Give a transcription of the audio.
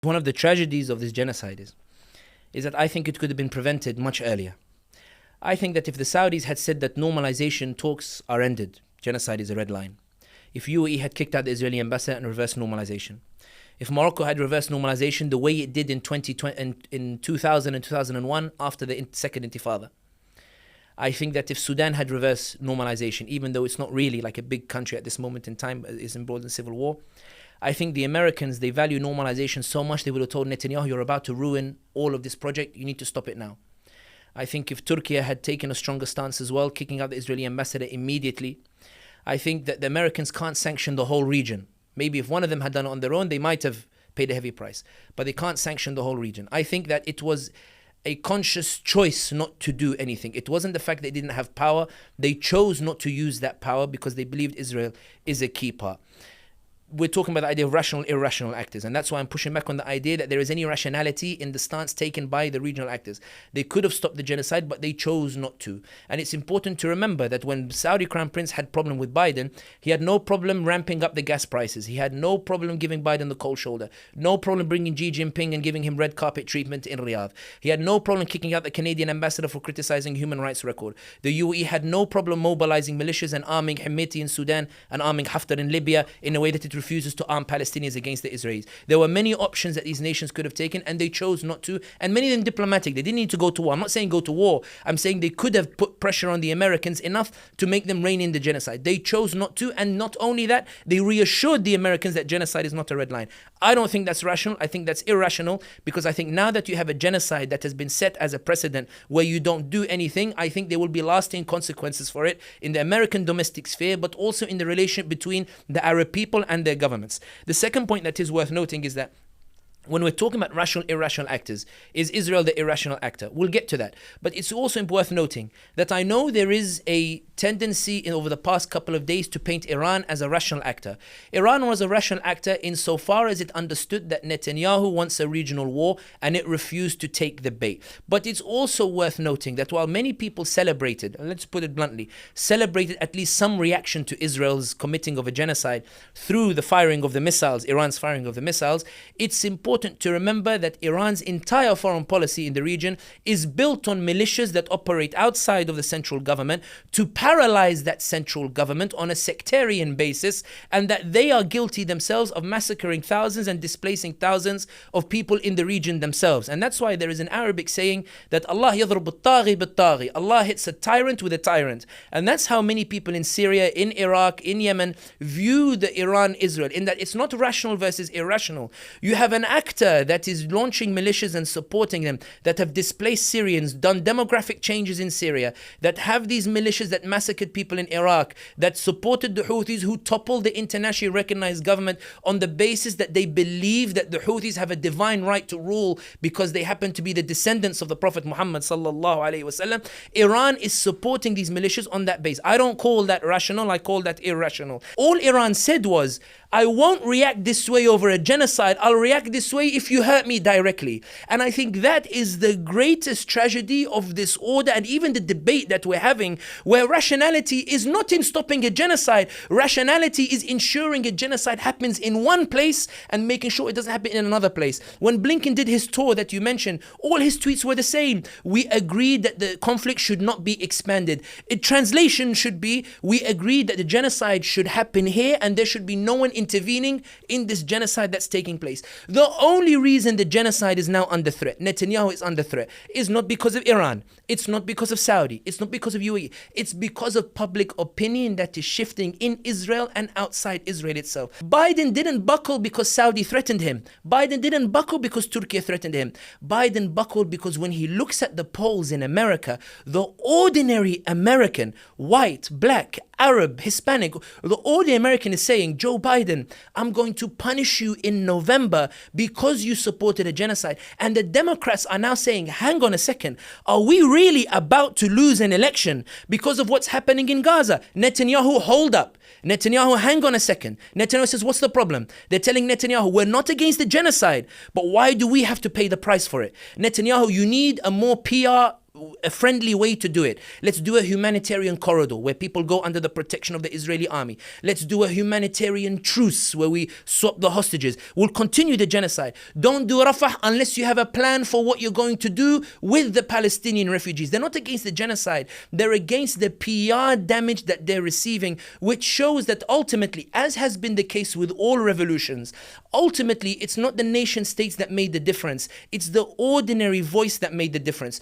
One of the tragedies of this genocide is that I think it could have been prevented much earlier. I think that if the Saudis had said that normalization talks are ended, genocide is a red line. If UAE had kicked out the Israeli ambassador and reversed normalization. If Morocco had reversed normalization the way it did in 2000 and 2001 after the second intifada. I think that if Sudan had reversed normalization, even though it's not really like a big country at this moment in time, is embroiled in civil war, I think the Americans, they value normalization so much they would have told Netanyahu, you're about to ruin all of this project, you need to stop it now. I think if Turkey had taken a stronger stance as well, kicking out the Israeli ambassador immediately, I think that the Americans can't sanction the whole region. Maybe if one of them had done it on their own, they might have paid a heavy price, but they can't sanction the whole region. I think that it was a conscious choice not to do anything. It wasn't the fact they didn't have power. They chose not to use that power because they believed Israel is a key part. We're talking about the idea of rational, irrational actors. And that's why I'm pushing back on the idea that there is any rationality in the stance taken by the regional actors. They could have stopped the genocide, but they chose not to. And it's important to remember that when Saudi Crown Prince had problem with Biden, he had no problem ramping up the gas prices. He had no problem giving Biden the cold shoulder. No problem bringing Xi Jinping and giving him red carpet treatment in Riyadh. He had no problem kicking out the Canadian ambassador for criticizing human rights record. The UAE had no problem mobilizing militias and arming Hemeti in Sudan and arming Haftar in Libya in a way that it refuses to arm Palestinians against the Israelis. There were many options that these nations could have taken and they chose not to, and many of them diplomatic. They didn't need to go to war. I'm not saying go to war. I'm saying they could have put pressure on the Americans enough to make them rein in the genocide. They chose not to, and not only that, they reassured the Americans that genocide is not a red line. I don't think that's rational. I think that's irrational, because I think now that you have a genocide that has been set as a precedent where you don't do anything, I think there will be lasting consequences for it in the American domestic sphere, but also in the relation between the Arab people and their governments. The second point that is worth noting is that when we're talking about rational, irrational actors, is Israel the irrational actor? We'll get to that. But it's also worth noting that I know there is a tendency over the past couple of days to paint Iran as a rational actor. Iran was a rational actor insofar as it understood that Netanyahu wants a regional war and it refused to take the bait. But it's also worth noting that while many people celebrated, and let's put it bluntly, celebrated at least some reaction to Israel's committing of a genocide through the firing of the missiles, Iran's firing of the missiles, it's important to remember that Iran's entire foreign policy in the region is built on militias that operate outside of the central government to paralyze that central government on a sectarian basis, and that they are guilty themselves of massacring thousands and displacing thousands of people in the region themselves. And that's why there is an Arabic saying that Allah yadhrub al-taghi bil-taghi. Allah hits a tyrant with a tyrant. And that's how many people in Syria, in Iraq, in Yemen view the Iran-Israel, in that it's not rational versus irrational. You have an actor that is launching militias and supporting them, that have displaced Syrians, done demographic changes in Syria, that have these militias that massacred people in Iraq, that supported the Houthis who toppled the internationally recognized government on the basis that they believe that the Houthis have a divine right to rule because they happen to be the descendants of the Prophet Muhammad sallallahu alaihi wasallam. Iran is supporting these militias on that base. I don't call that rational, I call that irrational. All Iran said was, I won't react this way over a genocide, I'll react this way if you hurt me directly. And I think that is the greatest tragedy of this order, and even the debate that we're having, where rationality is not in stopping a genocide. Rationality is ensuring a genocide happens in one place and making sure it doesn't happen in another place. When Blinken did his tour that you mentioned, all his tweets were the same. We agreed that the conflict should not be expanded. Translation should be, we agreed that the genocide should happen here and there should be no one intervening in this genocide that's taking place. The only reason the genocide is now under threat, Netanyahu is under threat, is not because of Iran. It's not because of Saudi. It's not because of UAE. It's because of public opinion that is shifting in Israel and outside Israel itself. Biden didn't buckle because Saudi threatened him. Biden didn't buckle because Turkey threatened him. Biden buckled because when he looks at the polls in America, the ordinary American, white, black, Arab, Hispanic, the ordinary American is saying, Joe Biden, I'm going to punish you in November because you supported a genocide. And the Democrats are now saying, hang on a second, are we really about to lose an election because of what's happening in Gaza? Netanyahu, hold up. Netanyahu, hang on a second. Netanyahu says, what's the problem? They're telling Netanyahu, we're not against the genocide, but why do we have to pay the price for it? Netanyahu, you need a more PR a friendly way to do it. Let's do a humanitarian corridor where people go under the protection of the Israeli army. Let's do a humanitarian truce where we swap the hostages. We'll continue the genocide. Don't do Rafah unless you have a plan for what you're going to do with the Palestinian refugees. They're not against the genocide. They're against the PR damage that they're receiving, which shows that ultimately, as has been the case with all revolutions, ultimately it's not the nation states that made the difference. It's the ordinary voice that made the difference.